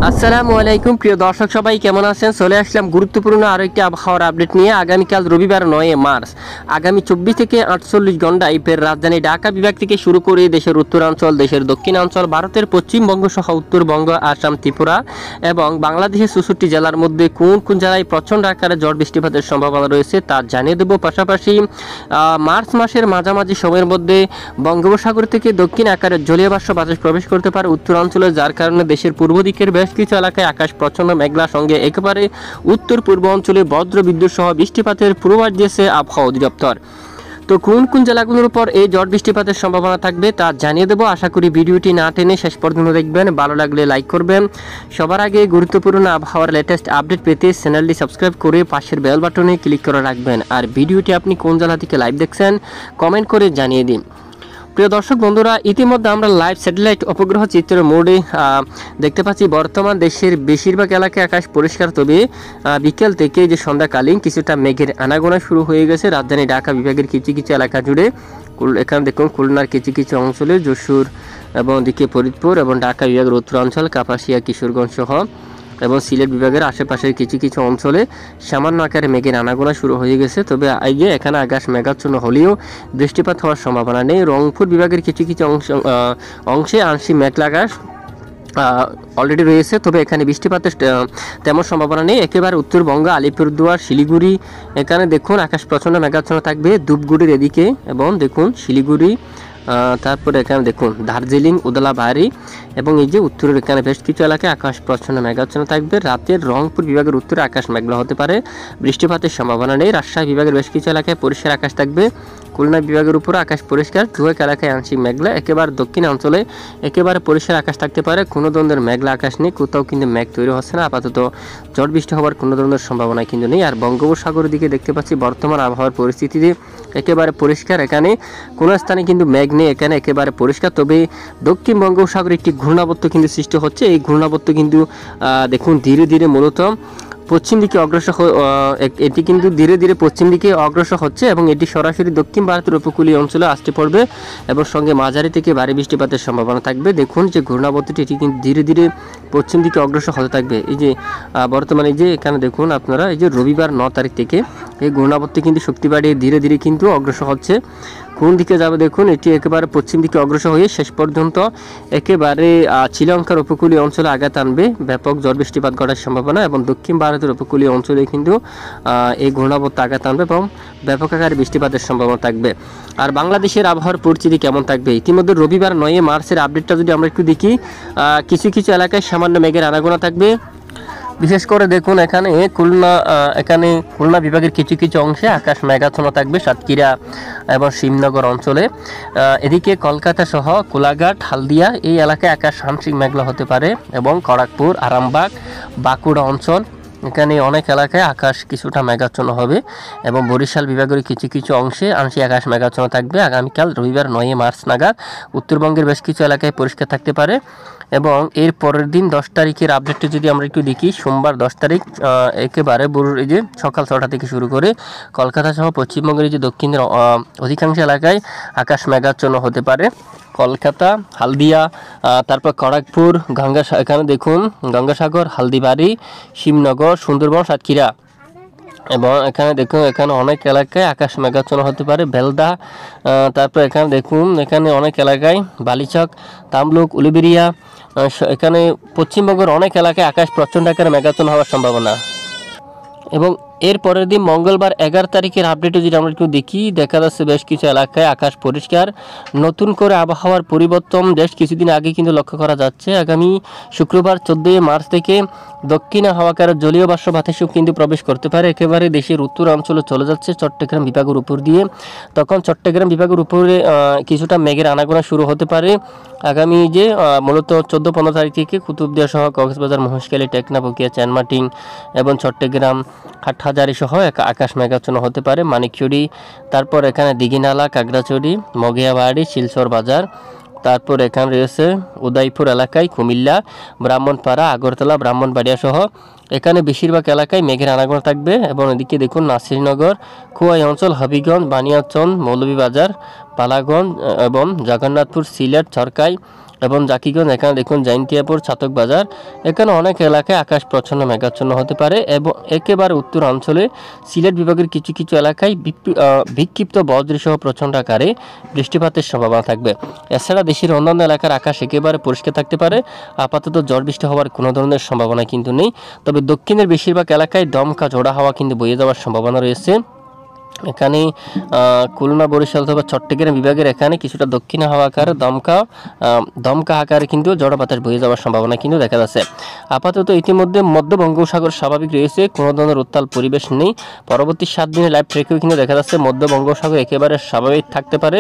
আসসালামু আলাইকুম প্রিয় দর্শক সবাই কেমন আছেন। চলে আসলাম গুরুত্বপূর্ণ আরও একটি আবহাওয়ার আপডেট নিয়ে। আগামীকাল রবিবার 9 মার্চ আগামী 24 থেকে 48 ঘন্টায় ফের রাজধানী ঢাকা বিভাগ থেকে শুরু করে দেশের উত্তরাঞ্চল, দেশের দক্ষিণাঞ্চল, ভারতের পশ্চিমবঙ্গ সহ উত্তরবঙ্গ, আসাম, ত্রিপুরা এবং বাংলাদেশের 64 জেলার মধ্যে কোন কোন জেলায় প্রচণ্ড আকারে ঝড় বৃষ্টিপাতের সম্ভাবনা রয়েছে তা জানিয়ে দেব। পাশাপাশি মার্চ মাসের মাঝামাঝি সময়ের মধ্যে বঙ্গোপসাগর থেকে দক্ষিণ আকারে জলীয় বাতাস প্রবেশ করতে পারে উত্তরাঞ্চলে, যার কারণে দেশের পূর্ব দিকের বেশ কিছু এলাকায় আকাশ প্রচণ্ড মেঘলা সঙ্গে একেবারে উত্তর পূর্ব অঞ্চলে বজ্র বিদ্যুৎ সহ বৃষ্টিপাতের পূর্বাভাস দিয়েছে আবহাওয়া অধিদপ্তর। তো কোন কোন জেলাগুলোর উপর এই ঝড় বৃষ্টিপাতের সম্ভাবনা থাকবে তা জানিয়ে দেবো। আশা করি ভিডিওটি না টেনে শেষ পর্যন্ত দেখবেন, ভালো লাগলে লাইক করবেন। সবার আগে গুরুত্বপূর্ণ আবহাওয়ার লেটেস্ট আপডেট পেতে চ্যানেলটি সাবস্ক্রাইব করে পাশের বেল বাটনে ক্লিক করে রাখবেন। আর ভিডিওটি আপনি কোন জেলা থেকে লাইভ দেখছেন কমেন্ট করে জানিয়ে দিন। প্রিয় দর্শক বন্ধুরা, ইতিমধ্যে আমরা লাইভ স্যাটেলাইট উপগ্রহ চিত্রের মোডে দেখতে পাচ্ছি বর্তমান দেশের বেশিরভাগ এলাকায় আকাশ পরিষ্কার, তবে বিকেল থেকে যে সন্ধ্যাকালীন কিছুটা মেঘের আনাগোনা শুরু হয়ে গেছে রাজধানী ঢাকা বিভাগের কিছু কিছু এলাকা জুড়ে। এখানে দেখুন খুলনার কিছু কিছু অঞ্চলে, যশোর এবং দিকে ফরিদপুর এবং ঢাকা বিভাগের উত্তরাঞ্চল, কাপাসিয়া, কিশোরগঞ্জ সহ এবং সিলেট বিভাগের আশেপাশের কিছু কিছু অঞ্চলে সামান্য আকারে মেঘের আনাগোনা শুরু হয়ে গেছে। তবে এখানে আকাশ মেঘাচ্ছন্ন হলেও বৃষ্টিপাত হওয়ার সম্ভাবনা নেই। রংপুর বিভাগের কিছু কিছু অংশে আংশিক মেঘলা আকাশ অলরেডি রয়েছে, তবে এখানে বৃষ্টিপাতের তেমন সম্ভাবনা নেই। একেবারে উত্তরবঙ্গ, আলিপুরদুয়ার, শিলিগুড়ি, এখানে দেখুন আকাশ প্রচণ্ড মেঘাচ্ছন্ন থাকবে ধূপগুড়ির এদিকে এবং দেখুন শিলিগুড়ি, তারপরে এখানে দেখুন দার্জিলিং, উদলাবাড়ি এবং এই যে উত্তরের এখানে বেশ কিছু এলাকায় আকাশ প্রচ্ছন্ন মেঘাচ্ছন্ন থাকবে। রাতের রংপুর বিভাগের উত্তরে আকাশ মেঘলা হতে পারে, বৃষ্টিপাতের সম্ভাবনা নেই। রাজশাহী বিভাগের বেশ কিছু এলাকায় পরিষ্কার আকাশ থাকবে। খুলনা বিভাগের উপরে আকাশ পরিষ্কার, দুয়েক এলাকায় আংশিক মেঘলা। একেবারে দক্ষিণ অঞ্চলে একেবারে পরিষ্কার আকাশ থাকতে পারে, কোনো ধরনের মেঘলা আকাশ নেই, কোথাও কিন্তু মেঘ তৈরি হচ্ছে না। আপাতত ঝড় বৃষ্টি হওয়ার কোনো ধরনের সম্ভাবনা কিন্তু নেই। আর বঙ্গোপসাগরের দিকে দেখতে পাচ্ছি বর্তমান আবহাওয়ার পরিস্থিতিতে একেবারে পরিষ্কার, এখানে কোনো স্থানে কিন্তু মেঘ নেই, এখানে একেবারে পরিষ্কার। তবে দক্ষিণ বঙ্গোপসাগরে একটি ঘূর্ণাবর্ত কিন্তু সৃষ্টি হচ্ছে। এই ঘূর্ণাবর্ত কিন্তু দেখুন ধীরে ধীরে মূলত পশ্চিম দিকে অগ্রসর, এটি কিন্তু ধীরে ধীরে পশ্চিম দিকে অগ্রসর হচ্ছে এবং এটি সরাসরি দক্ষিণ ভারতের উপকূলীয় অঞ্চলে আসতে পড়বে এবং সঙ্গে মাঝারি থেকে ভারী বৃষ্টিপাতের সম্ভাবনা থাকবে। দেখুন যে ঘূর্ণাবর্তটি এটি কিন্তু ধীরে ধীরে পশ্চিম দিকে অগ্রসর হতে থাকবে। এই যে বর্তমানে যে এখানে দেখুন আপনারা, এই যে রবিবার 9 তারিখ থেকে এই ঘূর্ণাবর্তটি কিন্তু শক্তি বাড়িয়ে ধীরে ধীরে কিন্তু অগ্রসর হচ্ছে। কোন দিকে যাবে দেখুন, এটি একেবারে পশ্চিম দিকে অগ্রসর হয়ে শেষ পর্যন্ত একেবারে শ্রীলঙ্কার উপকূলীয় অঞ্চলে আঘাত আনবে, ব্যাপক ঝড় বৃষ্টিপাত ঘটার সম্ভাবনা এবং দক্ষিণ ভারতের উপকূলীয় অঞ্চলে কিন্তু এই ঘূর্ণাবর্ত আঘাত আনবে এবং ব্যাপক আকারে বৃষ্টিপাতের সম্ভাবনা থাকবে। আর বাংলাদেশের আবহাওয়ার পরিস্থিতি কেমন থাকবে, ইতিমধ্যে রবিবার 9 মার্চের আপডেটটা যদি আমরা একটু দেখি, কিছু কিছু এলাকায় সামান্য মেঘের আনাগোনা থাকবে। বিশেষ করে দেখুন এখানে খুলনা বিভাগের কিছু কিছু অংশে আকাশ মেঘাচ্ছন্ন থাকবে, সাতক্ষীরা এবং শিবনগর অঞ্চলে। এদিকে কলকাতা সহ কোলাঘাট, হালদিয়া এই এলাকায় আকাশ আংশিক মেঘলা হতে পারে এবং খড়গপুর, আরামবাগ, বাঁকুড়া অঞ্চল, এখানে অনেক এলাকায় আকাশ কিছুটা মেঘাচ্ছন্ন হবে এবং বরিশাল বিভাগের কিছু কিছু অংশে আংশিক আকাশ মেঘাচ্ছন্ন থাকবে। আগামীকাল রবিবার 9 মার্চ নাগাদ উত্তরবঙ্গের বেশ কিছু এলাকায় পরিষ্কার থাকতে পারে এবং এর পরের দিন 10 তারিখের আপডেটটি যদি আমরা একটু দেখি, সোমবার 10 তারিখ একেবারে এই যে সকাল 6টা থেকে শুরু করে কলকাতা সহ পশ্চিমবঙ্গের যে দক্ষিণের অধিকাংশ এলাকায় আকাশ মেঘাচ্ছন্ন হতে পারে। কলকাতা, হালদিয়া, তারপর খড়গপুর, এখানে দেখুন গঙ্গাসাগর, হালদিবাড়ি, শিবনগর, সুন্দরবন, সাতক্ষীরা এবং এখানে দেখুন এখানে অনেক এলাকায় আকাশ মেঘাচ্ছন্ন হতে পারে। বেলদা, তারপর এখানে দেখুন এখানে অনেক এলাকায় বালিচক, তামলুক, উলুবেড়িয়া, এখানে পশ্চিমবঙ্গের অনেক এলাকায় আকাশ প্রচণ্ড আকারে মেঘাচ্ছন্ন হওয়ার সম্ভাবনা। এবং এর পরের দিন মঙ্গলবার 11 তারিখের আপডেটে যদি আমরা একটু দেখি, দেখা যাচ্ছে বেশ কিছু এলাকায় আকাশ পরিষ্কার। নতুন করে আবহাওয়ার পরিবর্তন বেশ কিছুদিন আগে কিন্তু লক্ষ্য করা যাচ্ছে। আগামী শুক্রবার 14 মার্চ থেকে দক্ষিণে হাওয়াকার জলীয় বাতাস কিন্তু প্রবেশ করতে পারে, একেবারে দেশের উত্তর অঞ্চলে চলে যাচ্ছে চট্টগ্রাম বিভাগের উপর দিয়ে। তখন চট্টগ্রাম বিভাগের উপরে কিছুটা মেঘের আনাগোনা শুরু হতে পারে। আগামী যে মূলত 14-15 তারিখ থেকে কুতুবদিয়া সহ কক্সবাজার, মহেশখালী, টেকনাফ, বকিয়া, চানমাটিং এবং চট্টগ্রাম, হাটহাজারী সহ আকাশ মেঘাচ্ছন্ন হতে পারে। মানিকচুরি, তারপর এখানে দিঘিনালা, কাগড়াছড়ি, মগিয়াবাড়ি, শিলচর বাজার, তারপর এখানে রয়েছে উদয়পুর এলাকায়, কুমিল্লা, ব্রাহ্মণপাড়া, আগরতলা, ব্রাহ্মণবাড়িয়া সহ এখানে বেশিরভাগ এলাকায় মেঘের আনাগোনা থাকবে এবং এদিকে দেখুন নাসিরনগর, খোয়াই অঞ্চল, হবিগঞ্জ, বানিয়াচং, মৌলভীবাজার, পালাগঞ্জ এবং জগন্নাথপুর, সিলেট, ছরকাই এবং জাকিগঞ্জ। এখানে দেখুন জাইন্তিয়াপুর, ছাতক বাজার, এখানে অনেক এলাকায় আকাশ প্রচ্ছন্ন মেঘাচ্ছন্ন হতে পারে এবং একেবারে উত্তর অঞ্চলে সিলেট বিভাগের কিছু কিছু এলাকায় বিক্ষিপ্ত বজ্রসহ প্রচণ্ড আকারে বৃষ্টিপাতের সম্ভাবনা থাকবে। এছাড়া দেশের অন্যান্য এলাকার আকাশ একেবারে পরিষ্কার থাকতে পারে। আপাতত ঝড় বৃষ্টি হওয়ার কোনো ধরনের সম্ভাবনা কিন্তু নেই। তবে দক্ষিণের বেশিরভাগ এলাকায় দমকা ঝোড়া হাওয়া কিন্তু বয়ে যাওয়ার সম্ভাবনা রয়েছে। এখানে খুলনা, বরিশাল অথবা চট্টগ্রাম বিভাগের এখানে কিছুটা দক্ষিণ হাওয়া আকারে দমকা আকারে কিন্তু ঝড়ো বাতাস বয়ে যাওয়ার সম্ভাবনা কিন্তু দেখা যাচ্ছে। আপাতত ইতিমধ্যে মধ্য বঙ্গোপসাগর স্বাভাবিক রয়েছে, কোনো ধরনের উত্তাল পরিবেশ নেই। পরবর্তী 7 দিনের লাইভ ট্রেকেও কিন্তু দেখা যাচ্ছে মধ্য বঙ্গোপসাগর একেবারে স্বাভাবিক থাকতে পারে।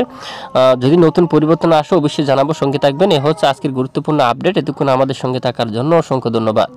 যদি নতুন পরিবর্তন আসে অবশ্যই জানাবো, সঙ্গে থাকবেন। এ হচ্ছে আজকের গুরুত্বপূর্ণ আপডেট। এতক্ষণ আমাদের সঙ্গে থাকার জন্য অসংখ্য ধন্যবাদ।